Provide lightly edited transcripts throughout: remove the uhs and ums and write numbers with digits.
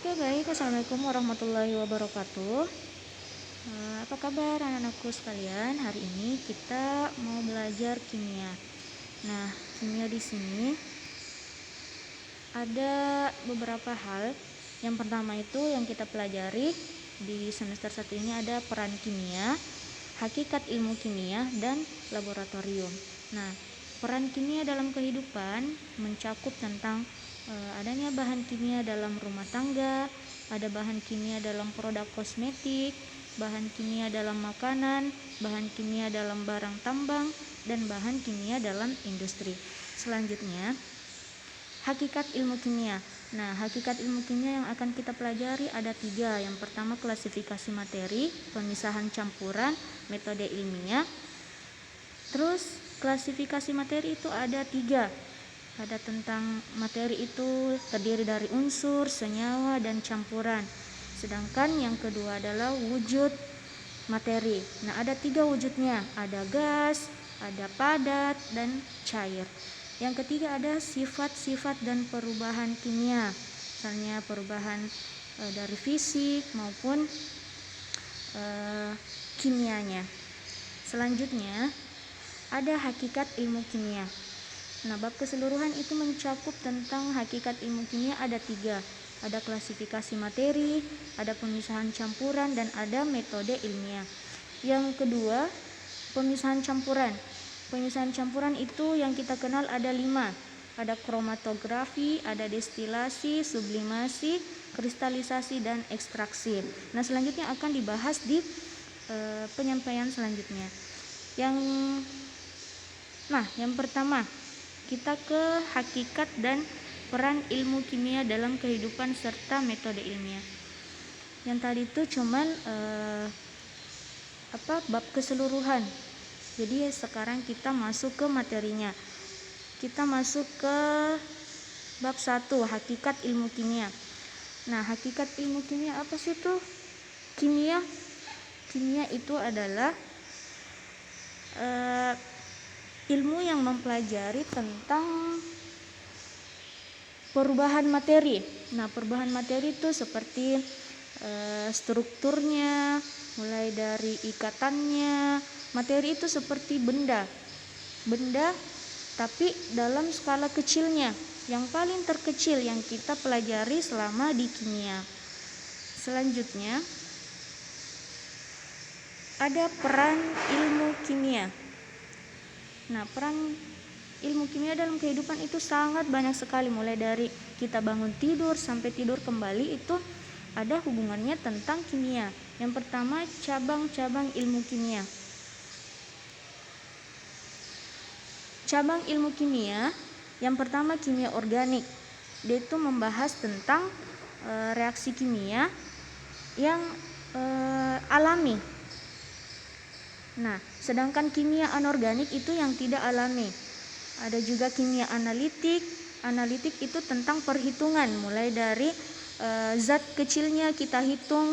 Oke baik, Assalamualaikum warahmatullahi wabarakatuh. Apa kabar anak-anakku sekalian? Hari ini kita mau belajar kimia. Nah, kimia di sini ada beberapa hal. Yang pertama itu yang kita pelajari di semester 1 ini ada peran kimia, hakikat ilmu kimia, dan laboratorium. Nah, peran kimia dalam kehidupan mencakup tentang adanya bahan kimia dalam rumah tangga, ada bahan kimia dalam produk kosmetik, bahan kimia dalam makanan, bahan kimia dalam barang tambang, dan bahan kimia dalam industri. Selanjutnya, hakikat ilmu kimia. Nah, hakikat ilmu kimia yang akan kita pelajari ada 3. Yang pertama, klasifikasi materi, pemisahan campuran, metode ilmiah. Terus, klasifikasi materi itu ada 3. Ada tentang materi itu terdiri dari unsur, senyawa, dan campuran. Sedangkan yang kedua adalah wujud materi. Nah, ada 3 wujudnya. Ada gas, ada padat, dan cair. Yang ketiga ada sifat-sifat dan perubahan kimia. Misalnya perubahan dari fisik maupun kimianya. Selanjutnya ada hakikat ilmu kimia. Nah, bab keseluruhan itu mencakup tentang hakikat ilmu kimia ada 3. Ada klasifikasi materi, ada pemisahan campuran, dan ada metode ilmiah. Yang kedua, pemisahan campuran. Pemisahan campuran itu yang kita kenal ada 5. Ada kromatografi, ada destilasi, sublimasi, kristalisasi, dan ekstraksi. Nah, selanjutnya akan dibahas di penyampaian selanjutnya. Yang pertama, kita ke hakikat dan peran ilmu kimia dalam kehidupan serta metode ilmiah. Yang tadi itu cuman bab keseluruhan. Jadi sekarang kita masuk ke materinya. Kita masuk ke bab 1, hakikat ilmu kimia. Nah, hakikat ilmu kimia apa sih tuh? Kimia itu adalah ilmu yang mempelajari tentang perubahan materi. Nah, perubahan materi itu seperti strukturnya, mulai dari ikatannya. Materi itu seperti benda tapi dalam skala kecilnya, yang paling terkecil yang kita pelajari selama di kimia. Selanjutnya ada peran ilmu kimia. Nah, peran ilmu kimia dalam kehidupan itu sangat banyak sekali, mulai dari kita bangun tidur sampai tidur kembali itu ada hubungannya tentang kimia. Yang pertama, cabang-cabang ilmu kimia. Cabang ilmu kimia, yang pertama kimia organik. Dia itu membahas tentang reaksi kimia yang alami. Nah, sedangkan kimia anorganik itu yang tidak alami. Ada juga kimia analitik. Analitik itu tentang perhitungan, mulai dari zat kecilnya kita hitung,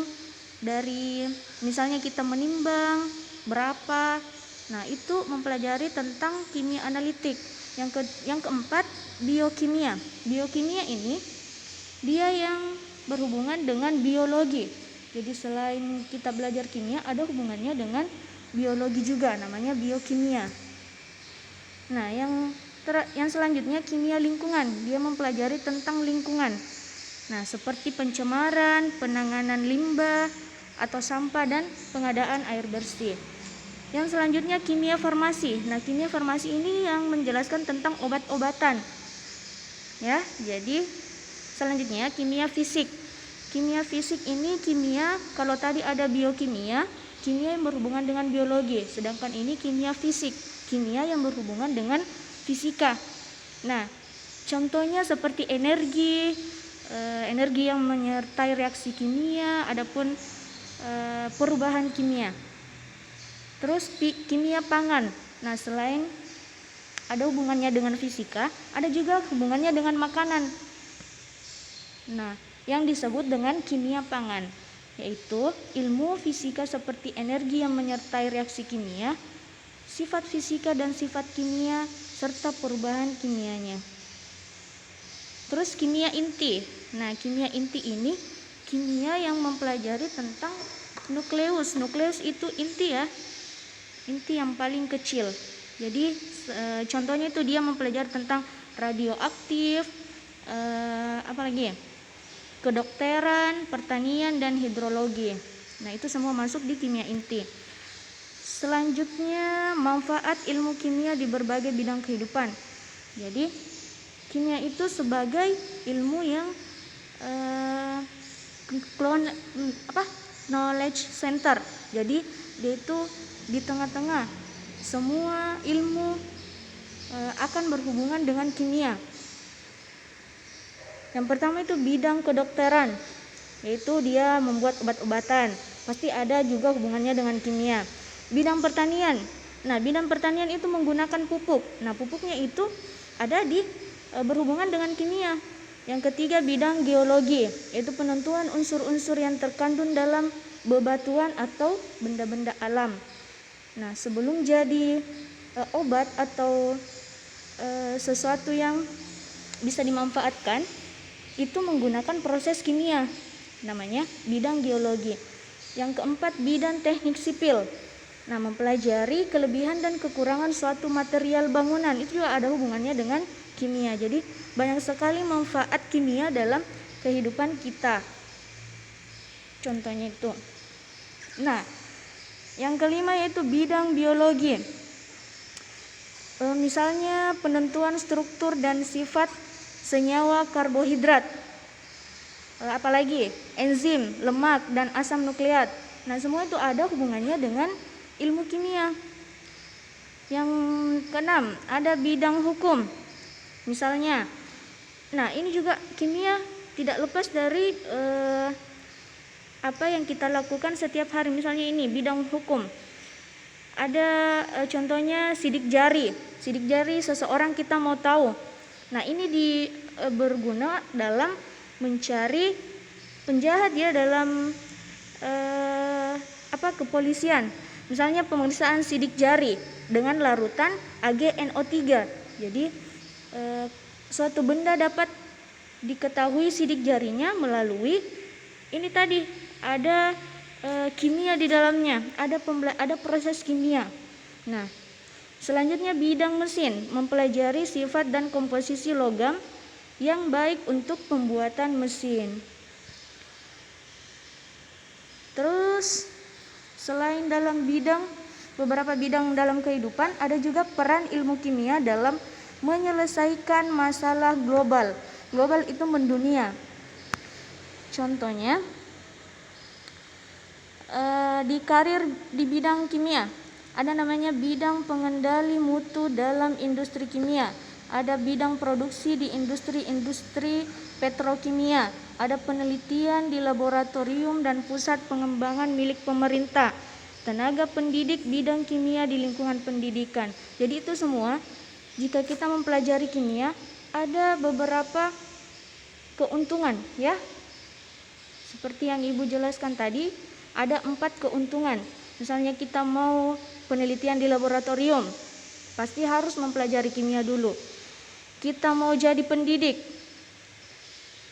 dari misalnya kita menimbang berapa. Nah, itu mempelajari tentang kimia analitik. Yang keempat, biokimia. Biokimia ini dia yang berhubungan dengan biologi. Jadi selain kita belajar kimia, ada hubungannya dengan biologi juga, namanya biokimia. Nah, yang selanjutnya kimia lingkungan. Dia mempelajari tentang lingkungan. Nah, seperti pencemaran, penanganan limbah atau sampah, dan pengadaan air bersih. Yang selanjutnya kimia farmasi. Nah, kimia farmasi ini yang menjelaskan tentang obat-obatan. Ya, jadi selanjutnya kimia fisik. Kimia fisik ini kimia, kalau tadi ada biokimia, kimia yang berhubungan dengan biologi, sedangkan ini kimia fisik, kimia yang berhubungan dengan fisika. Nah, contohnya seperti energi yang menyertai reaksi kimia, adapun perubahan kimia. Terus kimia pangan. Nah, selain ada hubungannya dengan fisika, ada juga hubungannya dengan makanan. Nah, yang disebut dengan kimia pangan, yaitu ilmu fisika seperti energi yang menyertai reaksi kimia, sifat fisika dan sifat kimia, serta perubahan kimianya. Terus kimia inti. Nah, kimia inti ini kimia yang mempelajari tentang nukleus. Nukleus itu inti ya, inti yang paling kecil. Jadi contohnya itu dia mempelajari tentang radioaktif, apalagi ya, kedokteran, pertanian, dan hidrologi. Nah, itu semua masuk di kimia inti. Selanjutnya, manfaat ilmu kimia di berbagai bidang kehidupan. Jadi, kimia itu sebagai ilmu yang knowledge center. Jadi, dia itu di tengah-tengah semua ilmu akan berhubungan dengan kimia. Yang pertama itu bidang kedokteran, yaitu dia membuat obat-obatan. Pasti ada juga hubungannya dengan kimia. Bidang pertanian. Nah, bidang pertanian itu menggunakan pupuk. Nah, pupuknya itu ada di berhubungan dengan kimia. Yang ketiga bidang geologi, yaitu penentuan unsur-unsur yang terkandung dalam bebatuan atau benda-benda alam. Nah, sebelum jadi obat atau sesuatu yang bisa dimanfaatkan, itu menggunakan proses kimia, namanya bidang geologi. Yang keempat bidang teknik sipil. Nah, mempelajari kelebihan dan kekurangan suatu material bangunan, itu juga ada hubungannya dengan kimia. Jadi banyak sekali manfaat kimia dalam kehidupan kita. Contohnya itu. Nah, yang kelima yaitu bidang biologi. Misalnya penentuan struktur dan sifat senyawa karbohidrat, apalagi enzim, lemak, dan asam nukleat. Nah, semua itu ada hubungannya dengan ilmu kimia. Yang keenam, ada bidang hukum. Misalnya, nah ini juga kimia tidak lepas dari apa yang kita lakukan setiap hari. Misalnya ini bidang hukum. Ada contohnya sidik jari. Sidik jari seseorang kita mau tahu. Nah, ini berguna dalam mencari penjahat ya dalam kepolisian. Misalnya pemeriksaan sidik jari dengan larutan AgNO3. Jadi suatu benda dapat diketahui sidik jarinya melalui ini tadi, ada kimia di dalamnya, ada proses kimia. Nah, selanjutnya bidang mesin, mempelajari sifat dan komposisi logam yang baik untuk pembuatan mesin. Terus selain dalam beberapa bidang dalam kehidupan, ada juga peran ilmu kimia dalam menyelesaikan masalah global. Global itu mendunia. Contohnya di karir di bidang kimia ada namanya bidang pengendali mutu dalam industri kimia, ada bidang produksi di industri petrokimia, ada penelitian di laboratorium dan pusat pengembangan milik pemerintah, tenaga pendidik bidang kimia di lingkungan pendidikan. Jadi itu semua jika kita mempelajari kimia ada beberapa keuntungan ya. Seperti yang Ibu jelaskan tadi, ada 4 keuntungan. Misalnya kita mau penelitian di laboratorium, pasti harus mempelajari kimia dulu. Kita mau jadi pendidik.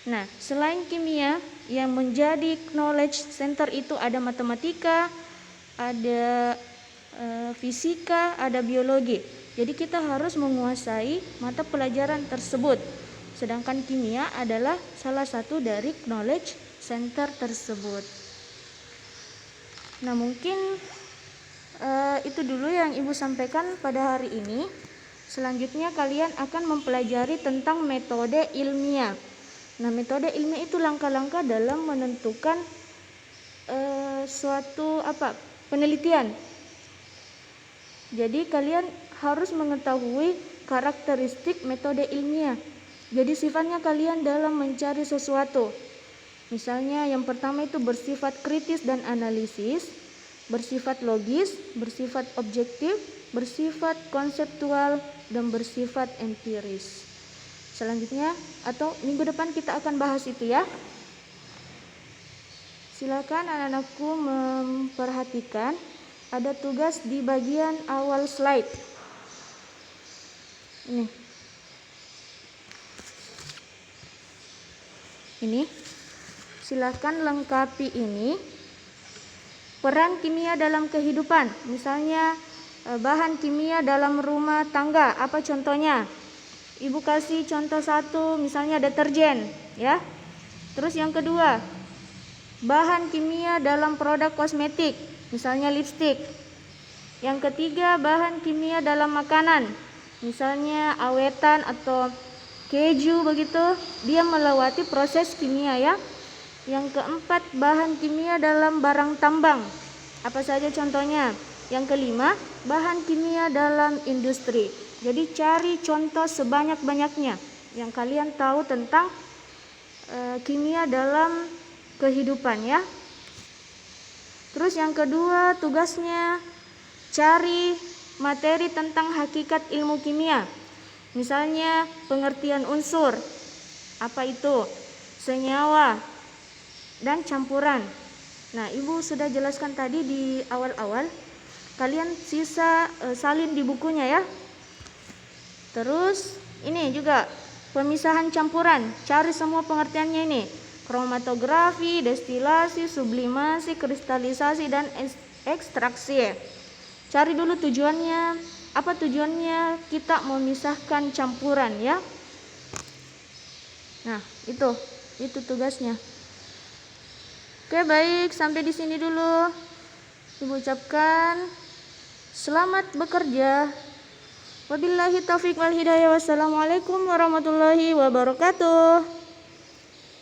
Nah, selain kimia, yang menjadi knowledge center itu ada matematika, ada fisika, ada biologi. Jadi kita harus menguasai mata pelajaran tersebut. Sedangkan kimia adalah salah satu dari knowledge center tersebut. Nah, mungkin itu dulu yang Ibu sampaikan pada hari ini. Selanjutnya kalian akan mempelajari tentang metode ilmiah. Nah, metode ilmiah itu langkah-langkah dalam menentukan suatu penelitian. Jadi kalian harus mengetahui karakteristik metode ilmiah. Jadi sifatnya kalian dalam mencari sesuatu. Misalnya yang pertama itu bersifat kritis dan analisis, bersifat logis, bersifat objektif, bersifat konseptual, dan bersifat empiris. Selanjutnya atau minggu depan kita akan bahas itu ya. Silakan anak-anakku memperhatikan, ada tugas di bagian awal slide. Ini Silakan lengkapi ini. Peran kimia dalam kehidupan, misalnya bahan kimia dalam rumah tangga, apa contohnya? Ibu kasih contoh satu, misalnya deterjen, ya. Terus yang kedua, bahan kimia dalam produk kosmetik, misalnya lipstik. Yang ketiga, bahan kimia dalam makanan, misalnya awetan atau keju begitu, dia melewati proses kimia, ya. Yang keempat, bahan kimia dalam barang tambang, apa saja contohnya? Yang kelima, bahan kimia dalam industri. Jadi cari contoh sebanyak-banyaknya yang kalian tahu tentang kimia dalam kehidupan, ya. Terus yang kedua, tugasnya cari materi tentang hakikat ilmu kimia. Misalnya pengertian unsur, apa itu? Senyawa dan campuran. Nah, Ibu sudah jelaskan tadi di awal-awal. Kalian sisa salin di bukunya, ya. Terus ini juga pemisahan campuran. Cari semua pengertiannya ini. Kromatografi, destilasi, sublimasi, kristalisasi, dan ekstraksi. Cari dulu tujuannya. Apa tujuannya kita memisahkan campuran, ya. Nah, itu tugasnya. Oke, baik, sampai di sini dulu. Ibu ucapkan selamat bekerja. Wabillahi taufiq wal hidayah. Wassalamualaikum warahmatullahi wabarakatuh.